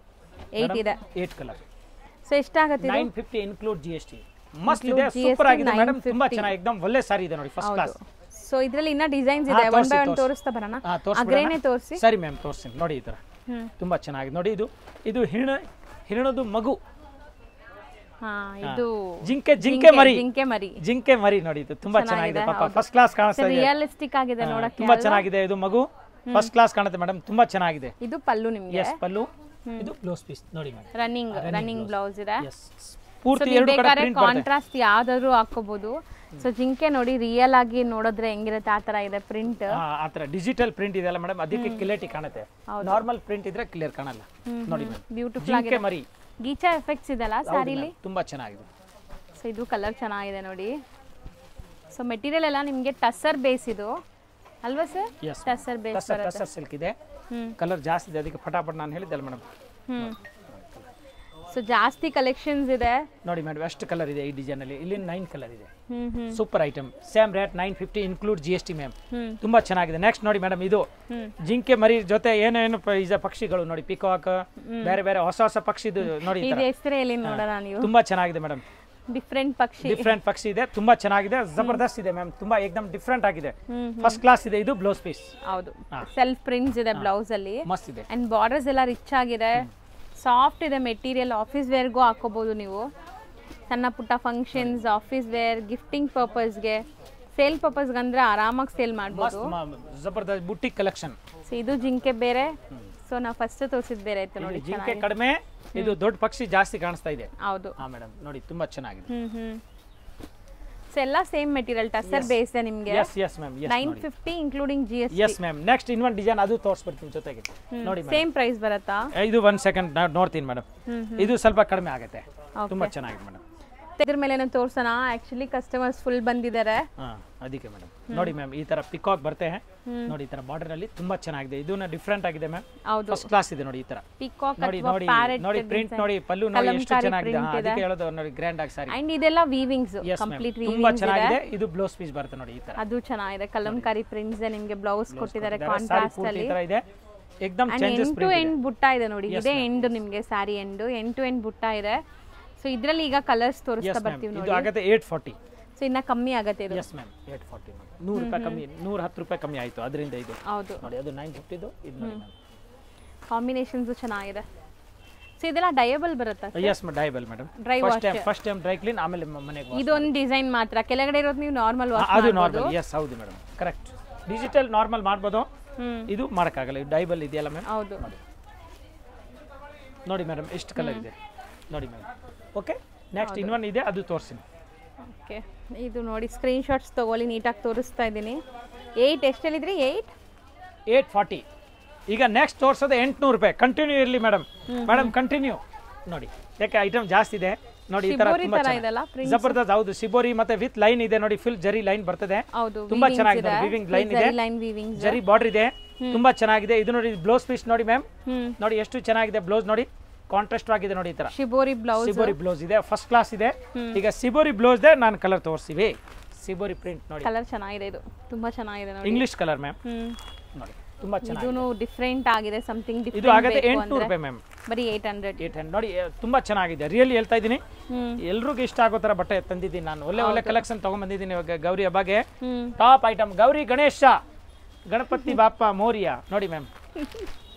[SPEAKER 1] 8 ಇದೆ.
[SPEAKER 2] 8 ಕಲರ್.
[SPEAKER 1] ಸೊ ಎಷ್ಟಾಗುತ್ತೆ?
[SPEAKER 2] 950 ಇನ್ಕ್ಲೂಡ್ GST. ಮಸ್ತ್ ಇದೆ, ಸೂಪರ್ ಆಗಿದೆ ಮೇಡಮ್, ತುಂಬಾ ಚೆನ್ನಾಗಿ ಎಕ್ದಮ್ ಒಳ್ಳೆ ಸಾರಿ ಇದೆ ನೋಡಿ, ಫಸ್ಟ್ ಕ್ಲಾಸ್.
[SPEAKER 1] ಸೊ ಇದರಲ್ಲಿ ಇನ್ನ ಡಿಸೈನ್ಸ್ ಇದೆ, ಒನ್ ಬೈ ಒನ್ ತೋರಿಸ್ತಾ ಬರೋಣ. ಅಗ್ರೇನೆ ತೋರಿಸಿ.
[SPEAKER 2] ಸರಿ ಮ್ಯಾಮ್ ತೋರಿಸ್ತೀನಿ ನೋಡಿ, ಈ ತರ ತುಂಬಾ ಚೆನ್ನಾಗಿದೆ ನೋಡಿ. ಇದು ಹಿರಣದು ಮಗು.
[SPEAKER 1] ಹಾ, ಇದು
[SPEAKER 2] ಜಿಂಕೆ ಮರಿ ನೋಡಿ, ಇದು ತುಂಬಾ ಚೆನ್ನಾಗಿದೆ ಪಾಪ, ಫಸ್ಟ್ ಕ್ಲಾಸ್ ಕಾಣಿಸ್ತಾ ಇದೆ,
[SPEAKER 1] ರಿಯಲಿಸ್ಟಿಕ್ ಆಗಿದೆ ನೋಡಕ್ಕೆ,
[SPEAKER 2] ತುಂಬಾ ಚೆನ್ನಾಗಿದೆ. ಇದು ಮಗು ಫಸ್ಟ್ ಕ್ಲಾಸ್ ಕಾಣುತ್ತೆ ಮೇಡಮ್, ತುಂಬಾ ಚೆನ್ನಾಗಿದೆ.
[SPEAKER 1] ಇದು ಪಲ್ಲು ನಿಮಗೆ.
[SPEAKER 2] ಎಸ್, ಪಲ್ಲು. ಇದು ಬ್ಲೌಸ್ ಪೀಸ್ ನೋಡಿ ಮೇಡಮ್,
[SPEAKER 1] ರನ್ನಿಂಗ್ ಬ್ಲೌಸ್ ಇದೆ.
[SPEAKER 2] ಎಸ್, ಪೂರ್ತಿ ಎರಡು ಕಡೆ ಪ್ರಿಂಟ್ ಬರುತ್ತೆ.
[SPEAKER 1] ಕಾಂಟ್ರಾಸ್ಟ್ ಯಾವ್ದಾದ್ರು ಹಾಕೋಬಹುದು. ಸೊ ಜಿಂಕೆ ನೋಡಿ ರಿಯಲ್ ಆಗಿ ನೋಡಿದ್ರೆ ಹೆಂಗಿರುತ್ತೆ ಆ ತರ ಇದೆ ಪ್ರಿಂಟ್.
[SPEAKER 2] ಆ ತರ ಡಿಜಿಟಲ್ ಪ್ರಿಂಟ್ ಇದೆ ಅಲ್ಲ ಮೇಡಮ್, ಅದಕ್ಕೆ ಕ್ಲಿಯರಿಟಿ ಕಾಣುತ್ತೆ. ನಾರ್ಮಲ್ ಪ್ರಿಂಟ್ ಇದ್ರೆ ಕ್ಲಿಯರ್ ಕಾಣಲ್ಲ ನೋಡಿ ಮೇಡಮ್.
[SPEAKER 1] ಬ್ಯೂಟಿಫುಲ್ ಆಗಿದೆ.
[SPEAKER 2] ಜಿಂಕೆ ಮರಿ
[SPEAKER 1] ಗೀಚಾ ಎಫೆಕ್ಟ್ಸ್ ಇದೆಲ್ಲ ಸಾರಿಲಿ,
[SPEAKER 2] ತುಂಬಾ ಚೆನ್ನಾಗಿದೆ.
[SPEAKER 1] ಸೊ ಇದು ಕಲರ್ ಚೆನ್ನಾಗಿದೆ ನೋಡಿ. ಸೊ ಮೆಟೀರಿಯಲ್ ಎಲ್ಲ ನಿಮಗೆ ಟಸರ್ ಬೇಸ್ ಇದು ಅಲ್ವಾ ಸರ್? ಟಸರ್ ಬೇಸ್ ಬರುತ್ತೆ.
[SPEAKER 2] ಟಸರ್ ಸಿಲ್ಕ್ ಇದೆ, ಕಲರ್ ಜಾಸ್ತಿ ಇದೆ, ಅದಕ್ಕೆ ಫಟಾಫಟ್ ನಾನು ಹೇಳಿದ್ದಲ್ಲ ಮೇಡಮ್.
[SPEAKER 1] ಸೊ ಜಾಸ್ತಿ ಕಲೆಕ್ಷನ್ಸ್ ಇದೆ
[SPEAKER 2] ನೋಡಿ ಮೇಡಮ್, ಎಷ್ಟು ಕಲರ್ ಇದೆ ಈ ಡಿಸೈನ್ ಅಲ್ಲಿ. ಇಲ್ಲಿ 9 ಕಲರ್ ಇದೆ, super item. Same rate 950 include GST ma'am, ತುಂಬಾ ಚೆನ್ನಾಗಿದೆ. ನೆಕ್ಸ್ಟ್ ನೋಡಿ ಮೇಡಮ್, ಇದು ಜಿಂಕೆ ಮರಿ ಜೊತೆ ಏನೇನು ಪಕ್ಷಿಗಳು ನೋಡಿ, ಪಿಕಾಕ್, ಬೇರೆ ಬೇರೆ ಹೊಸ ಪಕ್ಷಿ ನೋಡಿ, ತುಂಬಾ ಚೆನ್ನಾಗಿದೆ ಮೇಡಮ್. ಡಿಫ್ರೆಂಟ್ ಪಕ್ಷಿ ಇದೆ, ತುಂಬಾ ಚೆನ್ನಾಗಿದೆ, ಜಬರ್ದಸ್ತ್ ಇದೆ ಮ್ಯಾಮ್, ತುಂಬಾ ಏಕದಮ್ ಡಿಫ್ರೆಂಟ್ ಆಗಿದೆ, ಫಸ್ಟ್ ಕ್ಲಾಸ್ ಇದೆ. ಇದು ಬ್ಲೌಸ್ ಪೀಸ್.
[SPEAKER 1] ಹೌದು, ಸೆಲ್ಫ್ ಪ್ರಿಂಟ್ಸ್ ಇದೆ ಬ್ಲೌಸ್ ಅಲ್ಲಿ,
[SPEAKER 2] ಮಸ್ತ್ ಇದೆ.
[SPEAKER 1] ಅಂಡ್ ಬಾರ್ಡರ್ಸ್ ಎಲ್ಲ ರಿಚ್ ಆಗಿದೆ, ಸಾಫ್ಟ್ ಇದೆ ಮೆಟೀರಿಯಲ್. ಆಫೀಸ್ ವೇರ್ಗೂ ಹಾಕೋಬಹುದು ನೀವು, ಸಣ್ಣ ಪುಟ್ಟ ಫಂಕ್ಷನ್ಸ್, ಆಫೀಸ್ ವೇರ್, ಗಿಫ್ಟಿಂಗ್ ಪರ್ಪಸ್ಗೆ, ಸೇಲ್ ಪರ್ಪಸ್ಗೆ ಅಂದ್ರೆ ಆರಾಮಾಗಿ ಸೇಲ್ ಮಾಡ್ಬೋದು.
[SPEAKER 2] ಜಬರ್ದಸ್ತ್ ಬುಟಿಕ್ ಕಲೆಕ್ಷನ್.
[SPEAKER 1] ಸೊ ಇದು ಜಿಂಕೆ ಬೇರೆ, ಸೊ ನಾವು ಫಸ್ಟ್ ತೋರಿಸಿದ ಬೇರೆ ಆಯ್ತು ನೋಡಿ.
[SPEAKER 2] ಜಿಂಕೆ ಕಡಿಮೆ, ಇದು ದೊಡ್ಡ ಪಕ್ಷಿ ಜಾಸ್ತಿ ಕಾಣಿಸ್ತಾ ಇದೆ.
[SPEAKER 1] ಹೌದು
[SPEAKER 2] ಮೇಡಮ್ ನೋಡಿ, ತುಂಬಾ ಚೆನ್ನಾಗಿದೆ.
[SPEAKER 1] ಸೊ ಎಲ್ಲ ಸೇಮ್ ಮೆಟೀರಿಯಲ್, ಟಸರ್ ಬೇಸ್ ಇದೆ ನಿಮಗೆ.
[SPEAKER 2] Yes yes ma'am,
[SPEAKER 1] 950 including GST.
[SPEAKER 2] Yes ma'am. Next ಇನ್ನೊಂದು ಡಿಸೈನ್ ಅದು ತೋರಿಸ್ಬಿಡ್ತೀನಿ ಜೊತೆಗೆ ನೋಡಿ.
[SPEAKER 1] ಸೇಮ್ ಪ್ರೈಸ್ ಬರುತ್ತಾ?
[SPEAKER 2] ಇದು 1 ಸೆಕೆಂಡ್ ನೋಡ್ತೀನಿ ಮೇಡಮ್, ಇದು ಸ್ವಲ್ಪ ಕಡಿಮೆ ಆಗುತ್ತೆ, ತುಂಬಾ ಚೆನ್ನಾಗಿದೆ ಮೇಡಮ್.
[SPEAKER 1] ಇದ್ರ ಮೇಲೆ ತೋರ್ಸೋಣ, ಆಕ್ಚುಲಿ ಕಸ್ಟಮರ್ಸ್ ಫುಲ್ ಬಂದಿದ್ದಾರೆ.
[SPEAKER 2] ಅದಕ್ಕೆ ಮೇಡಮ್ ನೋಡಿ ಮ್ಯಾಮ್, ಈ ತರ ಪಿಕಾಕ್ ಬರುತ್ತೆ ನೋಡಿ, ಈ ತರ ಬಾರ್ಡರ್ ಅಲ್ಲಿ ತುಂಬಾ ಚೆನ್ನಾಗಿದೆ. ಇದನ್ನ ಡಿಫ್ರೆಂಟ್ ಆಗಿದೆ ಮ್ಯಾಮ್, ಫಸ್ಟ್ ಕ್ಲಾಸ್ ಇದೆ ನೋಡಿ. ಈ ತರ
[SPEAKER 1] ಪಿಕಾಕ್
[SPEAKER 2] ನೋಡಿ ನೋಡಿ ನೋಡಿ, ಪ್ರಿಂಟ್ ನೋಡಿ, ಪಲ್ಲು ನೋಡಿ ಎಷ್ಟು ಚೆನ್ನಾಗಿದೆ, ಅದಕ್ಕೆ ಹೇಳೋದು ನೋಡಿ, ಗ್ರ್ಯಾಂಡ್ ಆಗಿ ಸಾರಿ.
[SPEAKER 1] ಅಂಡ್ ಇದೆಲ್ಲ ವೀವಿಂಗ್ಸ್, ಕಂಪ್ಲೀಟ್ ವೀವಿಂಗ್ಸ್
[SPEAKER 2] ತುಂಬಾ ಚೆನ್ನಾಗಿದೆ. ಇದು ಬ್ಲೌಸ್ ಪೀಸ್ ಬರುತ್ತೆ ನೋಡಿ, ಈ ತರ
[SPEAKER 1] ಅದು ಚೆನ್ನಾಗಿದೆ. ಕಲಂಕಾರಿ ಪ್ರಿಂಟ್ಸ್ ನಿಮಗೆ ಬ್ಲೌಸ್ ಕೊಟ್ಟಿದ್ದಾರೆ ಕಾಂಟ್ರಾಸ್ಟ್ ಅಲ್ಲಿ,
[SPEAKER 2] ಈ ತರ ಇದೆ, ಏಕದಮ್ ಚೇಂಜಸ್.
[SPEAKER 1] ಎಂಡ್ ಟು ಎಂಡ್ ಬುಟ್ಟ ಇದೆ ನೋಡಿ, ಇದೇ ಎಂಡ್ ನಿಮಗೆ ಸಾರಿ ಎಂಡ್ ಟು ಎಂಡ್ ಬುಟ್ಟ ಇದೆ. ಸೊ ಇದರಲ್ಲಿ ಈಗ ಕಲರ್ಸ್ ತೋರಿಸ್ತಾ ಬರ್ತೀವಿ ನೋಡಿ.
[SPEAKER 2] ಇದು ಆಗುತ್ತೆ 840.
[SPEAKER 1] ಸೊ ಇನ್ನ ಕಮ್ಮಿ ಆಗುತ್ತೆ ಇದು.
[SPEAKER 2] ಎಸ್ ಮ್ಯಾಮ್, 840 100 ರೂಪಾಯಿ ಕಮ್ಮಿ, 110 ರೂಪಾಯಿ ಕಮ್ಮಿ ಆಯ್ತು ಅದರಿಂದ. ಇದು
[SPEAKER 1] ಹೌದು
[SPEAKER 2] ನೋಡಿ, ಅದು 950 ಇದು. ಇದು ನೋಡಿ ಮ್ಯಾಮ್,
[SPEAKER 1] ಕಾಂಬಿನೇಷನ್ಸ್ ಚೆನ್ನಾಗಿದೆ. ಸೊ ಇದೆಲ್ಲ ಡಯಬಲ್ ಬರುತ್ತಾ?
[SPEAKER 2] ಎಸ್ ಮ್ಯಾಮ್, ಡಯಬಲ್ madam. First time dry clean, ಆಮೇಲೆ ಮನೆಗೆ ವಾಶ್.
[SPEAKER 1] ಇದೊಂದು ಡಿಸೈನ್ ಮಾತ್ರ, ಕೆಳಗಡೆ ಇರೋದು ನೀವು ನಾರ್ಮಲ್ ವಾಶ್
[SPEAKER 2] ಅದು ನಾರ್ಮಲ್. ಎಸ್ ಹೌದು ಮೇಡಮ್, ಕರೆಕ್ಟ್. ಡಿಜಿಟಲ್ ನಾರ್ಮಲ್ ಮಾಡ್ಬೋದು, ಇದು ಮಾಡಕ್ಕಾಗಲ್ಲ, ಇದು ಡಯಬಲ್ ಇದೆಯಲ್ಲ ಮ್ಯಾಮ್.
[SPEAKER 1] ಹೌದು
[SPEAKER 2] ನೋಡಿ ಮೇಡಮ್, ಎಷ್ಟು ಕಲರ್ ಇದೆ ನೋಡಿ ಮ್ಯಾಮ್. ಓಕೆ, ನೆಕ್ಸ್ಟ್ ಇನ್ನೊಂದು ಇದೆ, ಅದು ತೋರಿಸ್ತೀನಿ.
[SPEAKER 1] ಓಕೆ, ಇದು ನೋಡಿ ಸ್ಕ್ರೀನ್ ಶಾಟ್ಸ್ ತಗೊಳ್ಳಿ, ನೀಟಾಗಿ ತೋರಿಸ್ತಾ ಇದ್ದೀನಿ. 8 ಎಷ್ಟು ಹೇಳಿದ್ರಿ?
[SPEAKER 2] 840. ಈಗ ನೆಕ್ಸ್ಟ್ ತೋರಿಸೋದು 800 ರೂಪಾಯಿ. ಕಂಟಿನ್ಯೂ ಇರಲಿ ಮೇಡಮ್, ಕಂಟಿನ್ಯೂ ನೋಡಿ, ಯಾಕೆ ಐಟಮ್ ಜಾಸ್ತಿ ಇದೆ ನೋಡಿ. ಈ ತರ ತುಂಬಾ ಜಬರ್ದಸ್ತ್. ಹೌದು, ಶಿಬೋರಿ ಮತ್ತೆ ವಿತ್ ಲೈನ್ ಇದೆ ನೋಡಿ, ಫುಲ್ ಜರಿ ಲೈನ್ ಬರ್ತದೆ, ತುಂಬಾ ಚೆನ್ನಾಗಿದೆ. ವೀವಿಂಗ್ ಲೈನ್ ಇದೆ, ಜರಿ ಬಾರ್ಡರ್ ಇದೆ, ತುಂಬಾ ಚೆನ್ನಾಗಿದೆ. ಇದು ನೋಡಿ ಬ್ಲೌಸ್ ಪೀಸ್ ನೋಡಿ ಮ್ಯಾಮ್, ನೋಡಿ ಎಷ್ಟು ಚೆನ್ನಾಗಿದೆ ಬ್ಲೌಸ್ ನೋಡಿ, ಕಾಂಟ್ರಾಸ್ಟ್ ಆಗಿದೆ ನೋಡಿ. ಈ ತರ ಶಿಬೋರಿ ಬ್ಲೌಸ್ ಇದೆ, ಫಸ್ಟ್ ಕ್ಲಾಸ್ ಇದೆ. ಈಗ ಶಿಬೋರಿ ಬ್ಲೌಸ್ ದೇ ನಾನು ಕಲರ್ ತೋರಿಸ್ತೀವಿ. ಶಿಬೋರಿ ಪ್ರಿಂಟ್ ನೋಡಿ,
[SPEAKER 1] ಕಲರ್ ಚೆನ್ನಾಗಿದೆ, ಇದು ತುಂಬಾ ಚೆನ್ನಾಗಿದೆ ನೋಡಿ.
[SPEAKER 2] ಇಂಗ್ಲಿಷ್ ಕಲರ್ ಮ್ಯಾಮ್ ನೋಡಿ, ತುಂಬಾ ಚೆನ್ನಾಗಿದೆ.
[SPEAKER 1] ಇದು ಡಿಫರೆಂಟ್ ಆಗಿದೆ, ಸಮಥಿಂಗ್ ಡಿಫರೆಂಟ್.
[SPEAKER 2] ಇದು ಆಗುತ್ತೆ 800 ರೂಪಾಯಿ ಮ್ಯಾಮ್,
[SPEAKER 1] ಬರೀ 800
[SPEAKER 2] ನೋಡಿ. ತುಂಬಾ ಚೆನ್ನಾಗಿದೆ, ರಿಯಲಿ ಹೇಳ್ತಾ ಇದ್ದೀನಿ. ಎಲ್ರಿಗೂ ಇಷ್ಟ ಆಗೋ ತರ ಬಟ್ಟೆ ತಂದಿದ್ದೀನಿ ನಾನು, ಒಳ್ಳೆ ಕಲೆಕ್ಷನ್ ತಗೊಂಡ್ ಬಂದಿದ್ದೀನಿ. ಗೌರಿ ಹಬ್ಬಗೆ ಟಾಪ್ ಐಟಮ್, ಗೌರಿ ಗಣೇಶ ಗಣಪತಿ ಬಾಪ್ಪ ಮೋರಿಯಾ ನೋಡಿ ಮ್ಯಾಮ್.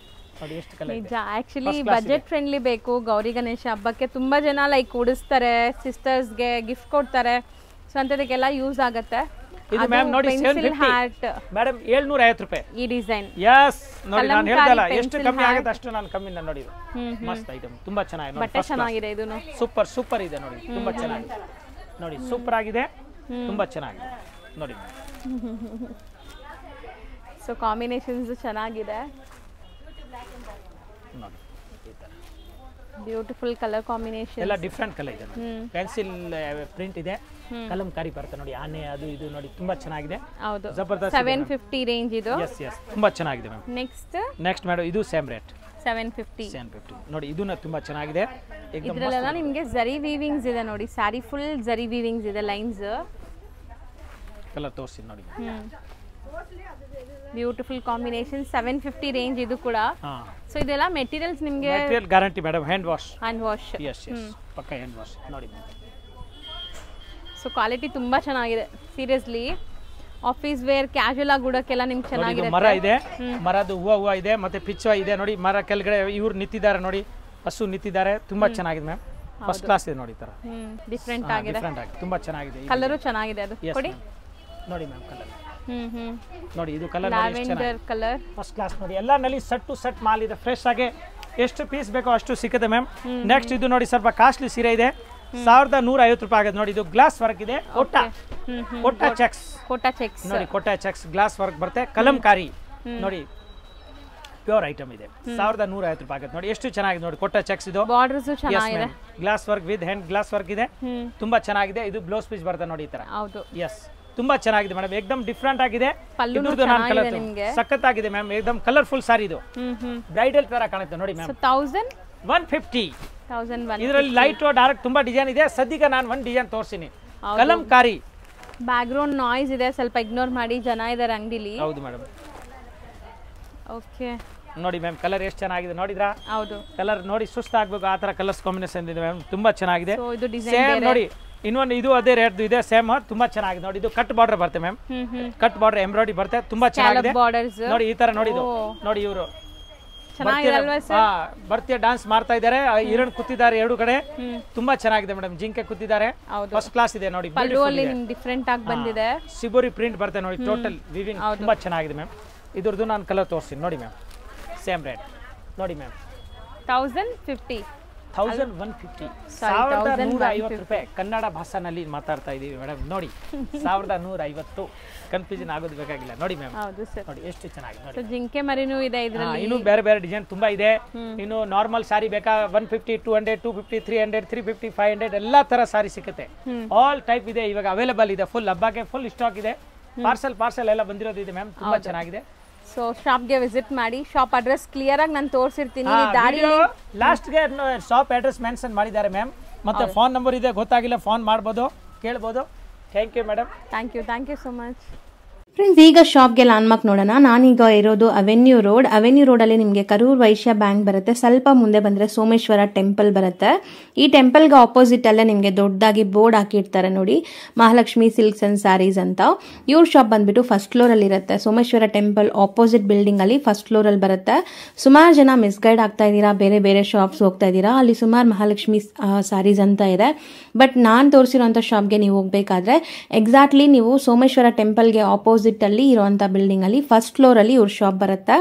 [SPEAKER 1] ನಿಜ, ಆಕ್ಚುಲಿ ಬಜೆಟ್ ಫ್ರೆಂಡ್ಲಿ ಬೇಕು. ಗೌರಿ ಗಣೇಶ ಹಬ್ಬಕ್ಕೆ ತುಂಬಾ ಜನ ಲೈಕ್ ಉಡಿಸ್ತಾರೆ, ಸಿಸ್ಟರ್ಸ್ಗೆ ಗಿಫ್ಟ್ ಕೊಡ್ತಾರೆ, ಸೊ ಅಂತದಕ್ಕೆಲ್ಲ ಯೂಸ್ ಆಗುತ್ತೆ.
[SPEAKER 2] ಇದು ಮ್ಯಾಮ್ ನೋಡಿ, 750 ಮೇಡಮ್, 750 ರೂಪಾಯಿ ಈ ಡಿಸೈನ್. ಎಸ್ ನೋಡಿ, ನಾನು ಹೇಳ್ದಲ್ಲ ಎಷ್ಟು ಕಮ್ಮಿ ಆಗುತ್ತೆ ಅಷ್ಟು ನಾನು ಕಮ್ಮಿ ನೋಡಿ. ಮಸ್ತ್ ಐಟಮ್, ತುಂಬಾ ಚೆನ್ನಾಗಿದೆ,
[SPEAKER 1] ಬಟ್ಟೆ ಚೆನ್ನಾಗಿದೆ, ಇದೂನು
[SPEAKER 2] ಸೂಪರ್ ಇದೆ ನೋಡಿ, ತುಂಬಾ ಚೆನ್ನಾಗಿದೆ ನೋಡಿ, ಸೂಪರ್ ಆಗಿದೆ, ತುಂಬಾ ಚೆನ್ನಾಗಿದೆ ನೋಡಿ.
[SPEAKER 1] ಸೊ ಕಾಂಬಿನೇಷನ್ಸ್ ಚೆನ್ನಾಗಿದೆ
[SPEAKER 2] ನೋಡಿ, ಈ ತರ
[SPEAKER 1] ಬ್ಯೂಟಿಫುಲ್ ಕಲರ್ ಕಾಂಬಿನೇಷನ್,
[SPEAKER 2] ಎಲ್ಲ ಡಿಫರೆಂಟ್ ಕಲರ್ ಇದೆ. ಪೆನ್ಸಿಲ್ ಪ್ರಿಂಟ್ ಇದೆ, ಕಲಂಕಾರಿ ಬರುತ್ತೆ ನೋಡಿ, ಆನೆ ಅದು ಇದು ನೋಡಿ, ತುಂಬಾ ಚೆನ್ನಾಗಿದೆ.
[SPEAKER 1] ಹೌದು,
[SPEAKER 2] ಜಬರ್ದಸ್ತ್.
[SPEAKER 1] 750 ರೇಂಜ್ ಇದು.
[SPEAKER 2] ಎಸ್ ತುಂಬಾ ಚೆನ್ನಾಗಿದೆ ಮ್ಯಾಮ್. ನೆಕ್ಸ್ಟ್ ಮೇಡಮ್, ಇದು ಸೇಮ್ ರೇಟ್
[SPEAKER 1] 750
[SPEAKER 2] ನೋಡಿ. ಇದನ್ನ ತುಂಬಾ ಚೆನ್ನಾಗಿದೆ.
[SPEAKER 1] ಇದರಲ್ಲೆಲ್ಲ ನಿಮಗೆ ಜರಿ ವೀವಿಂಗ್ಸ್ ಇದೆ ನೋಡಿ, ಸಾರಿ ಫುಲ್ ಜರಿ ವೀವಿಂಗ್ಸ್ ಇದೆ, ಲೈನ್ಸ್.
[SPEAKER 2] ಕಲರ್ ತೋರಿಸಿ ನೋಡಿ.
[SPEAKER 1] ಬ್ಯೂಟಿಫುಲ್ ಕಾಂಬಿನೇಷನ್ 750 ರೇಂಜ್ ಇದು ಕೂಡ. ಸೊ ಇದೆಲ್ಲ ಮೆಟೀರಿಯಲ್ಸ್ ನಿಮಗೆ
[SPEAKER 2] material guarantee madam, hand wash. Yes ಪಕ್ಕ ಹ್ಯಾಂಡ್ ವಾಶ್ ನೋಡಿ.
[SPEAKER 1] ಸೊ ಕ್ವಾಲಿಟಿ ತುಂಬಾ ಚೆನ್ನಾಗಿದೆ ಸೀರಿಯಸ್ಲಿ. ಆಫೀಸ್ ವೇರ್ ಕ್ಯಾಶುಯಲ್ ಆಗಿ ಉಡೋಕ್ಕೆಲ್ಲ ನಿಮ್ಗೆ ಚೆನ್ನಾಗಿರುತ್ತೆ.
[SPEAKER 2] ಮರ ಇದೆ, ಮರದು ಹೂವು ಇದೆ, ಮತ್ತೆ ಪಿಚ್ಚ ಇದೆ ನೋಡಿ. ಮರ ಕೆಳಗಡೆ ಇವ್ರು ನಿಂತಿದ್ದಾರೆ ನೋಡಿ, ಹಸು ನಿಂತಿದ್ದಾರೆ. ತುಂಬಾ ಚೆನ್ನಾಗಿದೆ ಮ್ಯಾಮ್, ಫಸ್ಟ್ ಕ್ಲಾಸ್ ಇದೆ ನೋಡಿ. ಈ ತರ
[SPEAKER 1] ಡಿಫ್ರೆಂಟ್ ಆಗಿದೆ,
[SPEAKER 2] ತುಂಬಾ ಚೆನ್ನಾಗಿದೆ.
[SPEAKER 1] ಕಲರು ಚೆನ್ನಾಗಿದೆ. ಅದು ಕೊಡಿ
[SPEAKER 2] ನೋಡಿ ಮ್ಯಾಮ್ ಕಲರ್. ನೋಡಿ ಇದು colour
[SPEAKER 1] lavender colour
[SPEAKER 2] first class ನೋಡಿ. ಎಲ್ಲ ನಲ್ಲಿ ಸೆಟ್ ಟು ಸೆಟ್ ಮಾಲ್ ಇದೆ, ಫ್ರೆಶ್ ಆಗಿ ಎಷ್ಟು ಪೀಸ್ ಬೇಕೋ ಅಷ್ಟು ಸಿಗುತ್ತೆ ಮ್ಯಾಮ್. ನೆಕ್ಸ್ಟ್ ಇದು ನೋಡಿ ಸ್ವಲ್ಪ ಕಾಸ್ಟ್ಲಿ ಸೀರೆ ಇದೆ, 1150 ರೂಪಾಯಿ ಆಗುತ್ತೆ ನೋಡಿ. ಇದು ಗ್ಲಾಸ್ ವರ್ಕ್ ಇದೆ, ಕೋಟಾ ಚೆಕ್ಸ್ ನೋಡಿ. ಕೋಟಾ ಚೆಕ್ಸ್ ಗ್ಲಾಸ್ ವರ್ಕ್ ಬರುತ್ತೆ, ಕಲಂಕಾರಿ ನೋಡಿ, ಪ್ಯೂರ್ ಐಟಮ್ ಇದೆ. 1150 ರೂಪಾಯಿ ಆಗುತ್ತೆ ನೋಡಿ. ಎಷ್ಟು ಚೆನ್ನಾಗಿದೆ ನೋಡಿ, ಕೋಟಾ ಚೆಕ್ಸ್ ಇದು.
[SPEAKER 1] ಬಾರ್ಡರ್ಸ್ ಚೆನ್ನಾಗಿದೆ,
[SPEAKER 2] glass work with hand glass work ಇದೆ, ತುಂಬಾ ಚೆನ್ನಾಗಿದೆ. ಇದು ಬ್ಲೌಸ್ ಪೀಸ್ ಬರುತ್ತೆ ನೋಡಿ ಈ ತರ.
[SPEAKER 1] ಹೌದು,
[SPEAKER 2] ಎಸ್ ತುಂಬಾ ಚೆನ್ನಾಗಿದೆ ಮೇಡಮ್, ಏಕದಮ್ ಡಿಫ್ರೆಂಟ್ ಆಗಿದೆ.
[SPEAKER 1] ಇದ್ರದ್ದು ನಾನು ಕಲರ್
[SPEAKER 2] ಸಖತ್ತಾಗಿದೆ ಮ್ಯಾಮ್, ಏಕದಮ್ ಕಲರ್ಫುಲ್ ಸಾರಿ ಇದು. ಬ್ರೈಡಲ್ ತರ ಕಾಣುತ್ತೆ ನೋಡಿ ಮ್ಯಾಮ್. 1150 ಇದರಲ್ಲಿ ಲೈಟ್ ಡಾರ್ಕ್ ತುಂಬಾ ಡಿಸೈನ್ ಇದೆ. ಸದ್ಯಕ್ಕೆ ನಾನು ಒಂದು ಡಿಸೈನ್ ತೋರಿಸ್ತೀನಿ, ಕಲಂಕಾರಿ.
[SPEAKER 1] ಬ್ಯಾಕ್ ಗ್ರೌಂಡ್ ನಾಯ್ಸ್ ಇದೆ, ಸ್ವಲ್ಪ ಇಗ್ನೋರ್ ಮಾಡಿ, ಜನ ಇದ್ದಾರೆ ಅಂಗಡಿಲಿ.
[SPEAKER 2] ಹೌದು ಮೇಡಮ್.
[SPEAKER 1] ಓಕೆ
[SPEAKER 2] ನೋಡಿ ಮ್ಯಾಮ್, ಕಲರ್ ಎಷ್ಟು ಚೆನ್ನಾಗಿದೆ ನೋಡಿದ್ರಾ?
[SPEAKER 1] ಹೌದು,
[SPEAKER 2] ಕಲರ್ ನೋಡಿ ಸುಸ್ತಾಗಬೇಕು ಆ ತರ ಕಲರ್ಸ್ ಕಾಂಬಿನೇಷನ್ ಇದೆ ಮ್ಯಾಮ್, ತುಂಬಾ ಚೆನ್ನಾಗಿದೆ.
[SPEAKER 1] ಇದು ಡಿಸೈನ್
[SPEAKER 2] ನೋಡಿ. ಇನ್ನೊಂದು ಇದು ಅದೇ ರೇಟ್ ಇದೆ, ಸೇಮ್ ತುಂಬಾ ಚೆನ್ನಾಗಿದೆ ನೋಡಿ. ಇದು ಕಟ್ ಬಾರ್ಡರ್ ಬರುತ್ತೆ ಮ್ಯಾಮ್, ಕಟ್ ಬಾರ್ಡರ್ ಎಂಬ್ರಾಯ್ಡರಿ ಬರುತ್ತೆ, ತುಂಬಾ ಚೆನ್ನಾಗಿದೆ ನೋಡಿ. ಈ ತರ ನೋಡಿ, ನೋಡಿ ಇವರು ಬರ್ತಿಯ ಡಾನ್ಸ್ ಮಾಡ್ತಾ ಇದ್ದಾರೆ, ಹಿರಣ್ ಕೂತಿದ್ದಾರೆ ಎರಡು ಕಡೆ, ತುಂಬಾ ಚೆನ್ನಾಗಿದೆ ಮೇಡಮ್. ಜಿಂಕೆ ಕೂತಿದ್ದಾರೆ, ಫಸ್ಟ್ ಕ್ಲಾಸ್ ಇದೆ ನೋಡಿ.
[SPEAKER 1] ಡಿಫ್ರೆಂಟ್ ಆಗಿ ಬಂದಿದೆ,
[SPEAKER 2] ಸಿಬೋರಿ ಪ್ರಿಂಟ್ ಬರುತ್ತೆ ನೋಡಿ. ಟೋಟಲ್ ವಿವಿಂಗ್ ತುಂಬಾ ಚೆನ್ನಾಗಿದೆ ಮ್ಯಾಮ್. ಇದ್ರದ್ದು ನಾನು ಕಲರ್ ತೋರಿಸ್ತೀನಿ ನೋಡಿ ಮ್ಯಾಮ್. ಸೇಮ್ ರೇಟ್ ನೋಡಿ ಮ್ಯಾಮ್, 1150 ರೂಪಾಯಿ. ಕನ್ನಡ ಭಾಷೆನಲ್ಲಿ ಮಾತಾಡ್ತಾ ಇದೀವಿ ಮೇಡಮ್ ನೋಡಿ. 1150 ಕನ್ಫ್ಯೂಷನ್ ಆಗೋದು ಬೇಕಾಗಿಲ್ಲ ನೋಡಿ ಮ್ಯಾಮ್. ನೋಡಿ ಎಷ್ಟು ಚೆನ್ನಾಗಿದೆ ನೋಡಿ.
[SPEAKER 1] ಜಿಂಕೆ ಮರಿನೂ ಇದೆ ಇದರಲ್ಲಿ.
[SPEAKER 2] ಇನ್ನು ಬೇರೆ ಬೇರೆ ಡಿಸೈನ್ ತುಂಬಾ ಇದೆ. ಇನ್ನು ನಾರ್ಮಲ್ ಸಾರಿ ಬೇಕಾ 150, 200, 250, 300, 350, 500 ಎಲ್ಲಾ ತರ ಸಾರಿ ಸಿಗುತ್ತೆ. ಆಲ್ ಟೈಪ್ ಇದೆ ಇವಾಗ ಅವೈಲೇಬಲ್ ಇದೆ. ಫುಲ್ ಹಬ್ಬಕ್ಕೆ ಫುಲ್ ಸ್ಟಾಕ್ ಇದೆ. ಪಾರ್ಸಲ್ ಎಲ್ಲ ಬಂದಿರೋದು ಇದೆ ಮ್ಯಾಮ್, ತುಂಬಾ ಚೆನ್ನಾಗಿದೆ.
[SPEAKER 1] ಸೊ ಶಾಪ್ಗೆ ವಿಸಿಟ್ ಮಾಡಿ. ಶಾಪ್ ಅಡ್ರೆಸ್ ಕ್ಲಿಯರ್ ಆಗಿ ನಾನು ತೋರಿಸಿರ್ತೀನಿ.
[SPEAKER 2] ಲಾಸ್ಟ್ಗೆ ಶಾಪ್ ಅಡ್ರೆಸ್ ಮೆನ್ಷನ್ ಮಾಡಿದ್ದಾರೆ ಮ್ಯಾಮ್. ಮತ್ತೆ ಫೋನ್ ನಂಬರ್ ಇದೆ, ಗೊತ್ತಾಗಿಲ್ಲ ಫೋನ್ ಮಾಡ್ಬೋದು, ಕೇಳ್ಬೋದು. Thank you madam.
[SPEAKER 1] Thank you so much.
[SPEAKER 3] Friends, ಈಗ ಶಾಪ್ಗೆ ಲ್ಯಾಂಡ್ಮಾರ್ಕ್ ನೋಡೋಣ. ನಾನೀಗ ಇರೋದು ಅವೆನ್ಯೂ ರೋಡಲ್ಲಿ ನಿಮಗೆ ಕರೂರ್ ವೈಶ್ಯ ಬ್ಯಾಂಕ್ ಬರುತ್ತೆ. ಸ್ವಲ್ಪ ಮುಂದೆ ಬಂದರೆ ಸೋಮೇಶ್ವರ ಟೆಂಪಲ್ ಬರುತ್ತೆ. ಈ ಟೆಂಪಲ್ಗೆ ಆಪೋಸಿಟ್ ಅಲ್ಲೇ ನಿಮಗೆ ದೊಡ್ಡದಾಗಿ ಬೋರ್ಡ್ ಹಾಕಿರ್ತಾರೆ ನೋಡಿ, ಮಹಾಲಕ್ಷ್ಮಿ ಸಿಲ್ಕ್ಸ್ ಅಂಡ್ ಸ್ಯಾರೀಸ್ ಅಂತ. ಇವ್ರ ಶಾಪ್ ಬಂದ್ಬಿಟ್ಟು ಫಸ್ಟ್ ಫ್ಲೋರಲ್ಲಿ ಇರುತ್ತೆ. ಸೋಮೇಶ್ವರ ಟೆಂಪಲ್ ಆಪೋಸಿಟ್ ಬಿಲ್ಡಿಂಗ್ ಅಲ್ಲಿ ಫಸ್ಟ್ ಫ್ಲೋರಲ್ಲಿ ಬರುತ್ತೆ. ಸುಮಾರು ಜನ ಮಿಸ್ಗೈಡ್ ಆಗ್ತಾ ಇದ್ದೀರಾ, ಬೇರೆ ಬೇರೆ ಶಾಪ್ಸ್ ಹೋಗ್ತಾ ಇದ್ದೀರಾ. ಅಲ್ಲಿ ಸುಮಾರು ಮಹಾಲಕ್ಷ್ಮಿ ಸ್ಯಾರೀಸ್ ಅಂತ ಇದೆ. ಬಟ್ ನಾನು ತೋರಿಸಿರೋಂಥ ಶಾಪ್ಗೆ ನೀವು ಹೋಗ್ಬೇಕಾದ್ರೆ ಎಕ್ಸಾಕ್ಟ್ಲಿ ನೀವು ಸೋಮೇಶ್ವರ ಟೆಂಪಲ್ಗೆ ಆಪೋಸಿಟ್ ಅಲ್ಲಿ ಇರುವಂತ ಬಿಲ್ಡಿಂಗ್ ಅಲ್ಲಿ ಫಸ್ಟ್ ಫ್ಲೋರ್ ಅಲ್ಲಿ ಇವ್ರ ಶಾಪ್ ಬರುತ್ತೆ.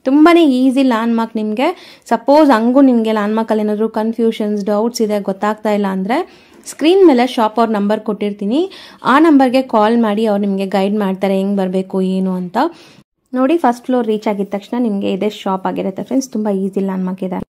[SPEAKER 3] ತುಂಬಾನೇ ಈಸಿ ಲ್ಯಾಂಡ್ ಮಾರ್ಕ್. ನಿಮಗೆ ಸಪೋಸ್ ಹಂಗೂ ನಿಮಗೆ ಲ್ಯಾಂಡ್ ಮಾರ್ಕ್ ಅಲ್ಲಿ ಏನಾದ್ರು ಕನ್ಫ್ಯೂಷನ್ಸ್, ಡೌಟ್ಸ್ ಇದೆ, ಗೊತ್ತಾಗ್ತಾ ಇಲ್ಲ ಅಂದ್ರೆ ಸ್ಕ್ರೀನ್ ಮೇಲೆ ಶಾಪ್ ಅವ್ರ ನಂಬರ್ ಕೊಟ್ಟಿರ್ತೀನಿ. ಆ ನಂಬರ್ಗೆ ಕಾಲ್ ಮಾಡಿ ಅವ್ರು ನಿಮಗೆ ಗೈಡ್ ಮಾಡ್ತಾರೆ ಹೆಂಗ್ ಬರಬೇಕು ಏನು ಅಂತ. ನೋಡಿ, ಫಸ್ಟ್ ಫ್ಲೋರ್ ರೀಚ್ ಆಗಿದ ತಕ್ಷಣ ನಿಮಗೆ ಇದೇ ಶಾಪ್ ಆಗಿರುತ್ತೆ ಫ್ರೆಂಡ್ಸ್. ತುಂಬಾ ಈಸಿ ಲ್ಯಾಂಡ್ ಮಾರ್ಕ್ ಇದೆ.